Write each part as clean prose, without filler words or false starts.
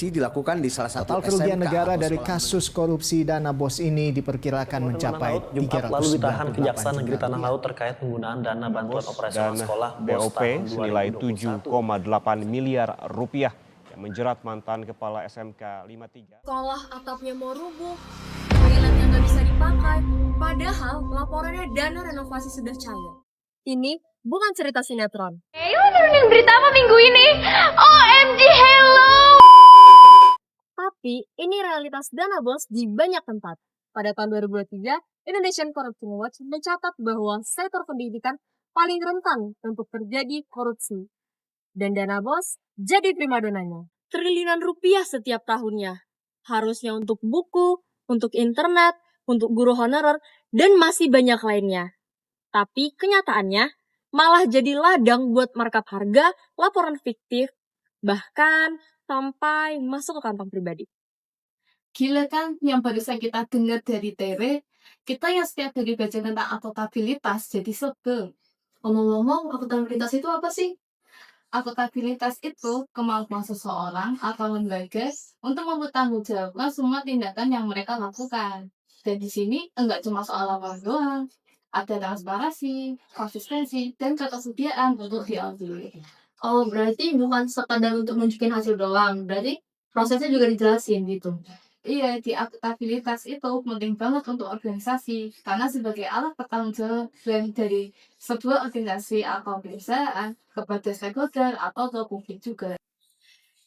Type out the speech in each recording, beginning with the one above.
korupsi dilakukan di salah satu Total kerugian SMK negara atau dari sekolah kasus korupsi dana BOS ini diperkirakan mencapai Jumat lalu ditahan 398 Kejaksaan Negeri juta Tanah rupiah. Laut terkait penggunaan dana bantuan operasional dan sekolah BOS BOP tahun senilai 2021. 7,8 miliar rupiah yang menjerat mantan kepala SMK 53. Sekolah atapnya mau rubuh, toiletnya nggak bisa dipakai, padahal laporannya dana renovasi sudah cair. Ini bukan cerita sinetron. Lo nurunin berita apa minggu ini? OMG, hello! Tapi ini realitas dana BOS di banyak tempat. Pada tahun 2023, Indonesian Corruption Watch mencatat bahwa sektor pendidikan paling rentan untuk terjadi korupsi. Dan dana BOS jadi primadonanya. Triliunan rupiah setiap tahunnya. Harusnya untuk buku, untuk internet, untuk guru honorer, dan masih banyak lainnya. Tapi kenyataannya malah jadi ladang buat markup harga, laporan fiktif, bahkan sampai masuk ke kantong pribadi. Gila kan yang barusan kita dengar dari Tere, kita yang setiap hari baca tentang akuntabilitas jadi sebel. Ngomong-ngomong, akuntabilitas itu apa sih? Akuntabilitas itu kemampuan seseorang atau lembaga untuk mempertanggungjawabkan semua tindakan yang mereka lakukan. Dan di sini enggak cuma soal laporan doang, ada transparansi, konsistensi, dan ketersediaan untuk diaudit. Oh, berarti bukan sekadar untuk nunjukin hasil doang, berarti prosesnya juga dijelasin gitu. Iya, di akuntabilitas itu penting banget untuk organisasi, karena sebagai alat pertanggungjawaban dari sebuah organisasi atau perusahaan kepada stakeholder atau ke publik juga.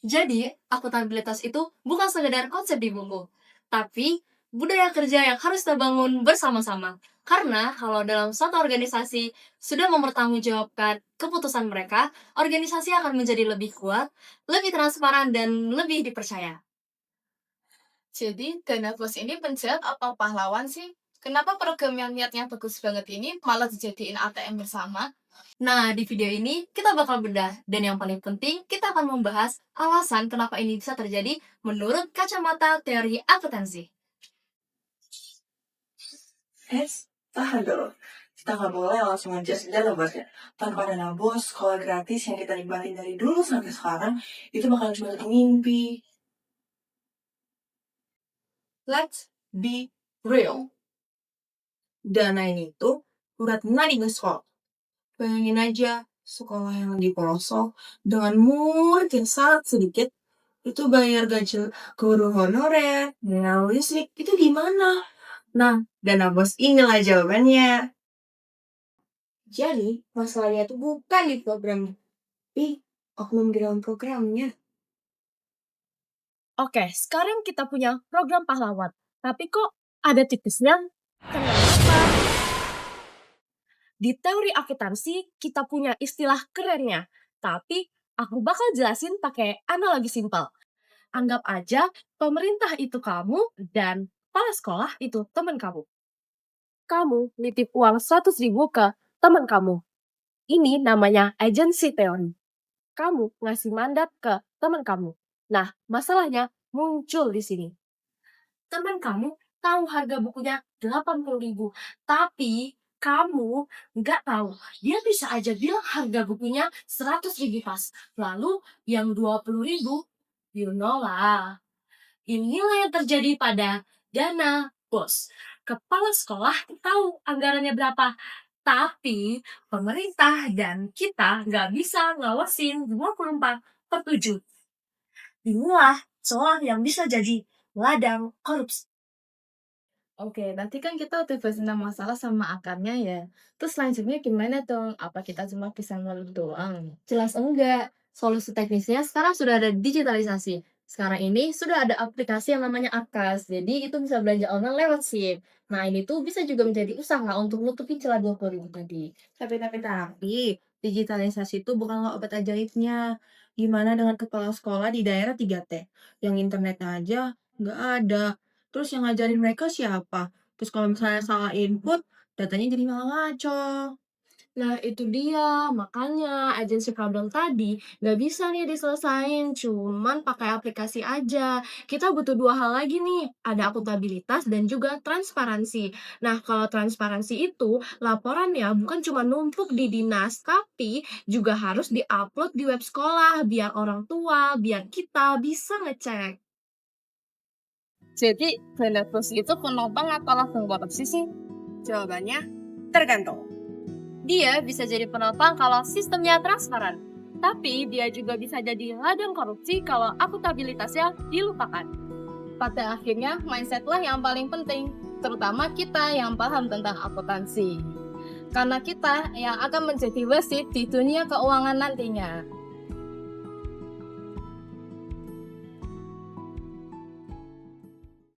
Jadi, akuntabilitas itu bukan sekedar konsep di buku, tapi budaya kerja yang harus kita bangun bersama-sama. Karena kalau dalam suatu organisasi sudah mempertanggungjawabkan keputusan mereka, organisasi akan menjadi lebih kuat, lebih transparan, dan lebih dipercaya. Jadi, dana bos ini penjahat atau pahlawan sih? Kenapa program yang niatnya bagus banget ini malah dijadiin ATM bersama? Nah, di video ini kita bakal bedah, dan yang paling penting kita akan membahas alasan kenapa ini bisa terjadi menurut kacamata teori akuntansi. Tahan dulu. Kita nggak boleh langsung ngejudge dana bosnya. Tanpa dana bos, sekolah gratis yang kita nikmatin dari dulu sampai sekarang, itu bakal cuma mimpi. Let's be real. Dana ini tuh urat nadi ngesol. Bayangin aja, sekolah yang di pelosok dengan murid yang sangat sedikit, itu bayar gaji guru honorer, dana listrik, itu gimana? Nah, dana bos inilah jawabannya. Jadi, masalahnya itu bukan di program, tapi oknum di dalam programnya. Oke, sekarang kita punya program pahlawan. Tapi kok ada tipisnya? Kenapa? Di teori akuntansi, kita punya istilah kerennya. Tapi aku bakal jelasin pakai analogi simpel. Anggap aja pemerintah itu kamu dan kepala sekolah itu teman kamu. Kamu nitip uang 100.000 ke teman kamu. Ini namanya agency teori. Kamu ngasih mandat ke teman kamu. Nah, masalahnya muncul di sini. Teman kamu tahu harga bukunya 80.000, tapi kamu nggak tahu. Dia bisa aja bilang harga bukunya 100.000 pas. Lalu yang 20.000, you know lah. Inilah yang terjadi pada dana bos. Kepala sekolah tahu anggarannya berapa, tapi pemerintah dan kita nggak bisa ngawasin 24/7. Inilah celah yang bisa jadi ladang korupsi. Oke, nanti kan kita udah bahas tentang masalah sama akarnya ya. Terus selanjutnya gimana dong? Apa kita cuma bisa ngeluh doang? Jelas enggak. Solusi teknisnya sekarang sudah ada digitalisasi. Sekarang ini sudah ada aplikasi yang namanya Akas. Jadi itu bisa belanja online lewat SIM. Nah ini tuh bisa juga menjadi usaha untuk nutupi celah 20.000 tadi. Tapi, digitalisasi itu bukanlah obat ajaibnya. Gimana dengan kepala sekolah di daerah 3T? Yang internet aja nggak ada. Terus yang ngajarin mereka siapa? Terus kalau misalnya salah input, datanya jadi malah ngaco. Nah, itu dia. Makanya agency problem tadi nggak bisa nih diselesain cuman pakai aplikasi aja. Kita butuh dua hal lagi nih, ada akuntabilitas dan juga transparansi. Nah, kalau transparansi itu laporannya bukan cuma numpuk di dinas, tapi juga harus diupload di web sekolah biar orang tua, biar kita bisa ngecek. Jadi, Benekus itu penumpang atau langsung korupsi sih? Jawabannya tergantung. Dia bisa jadi penopang kalau sistemnya transparan. Tapi dia juga bisa jadi ladang korupsi kalau akuntabilitasnya dilupakan. Pada akhirnya, mindset-lah yang paling penting, terutama kita yang paham tentang akuntansi. Karena kita yang akan menjadi wasit di dunia keuangan nantinya.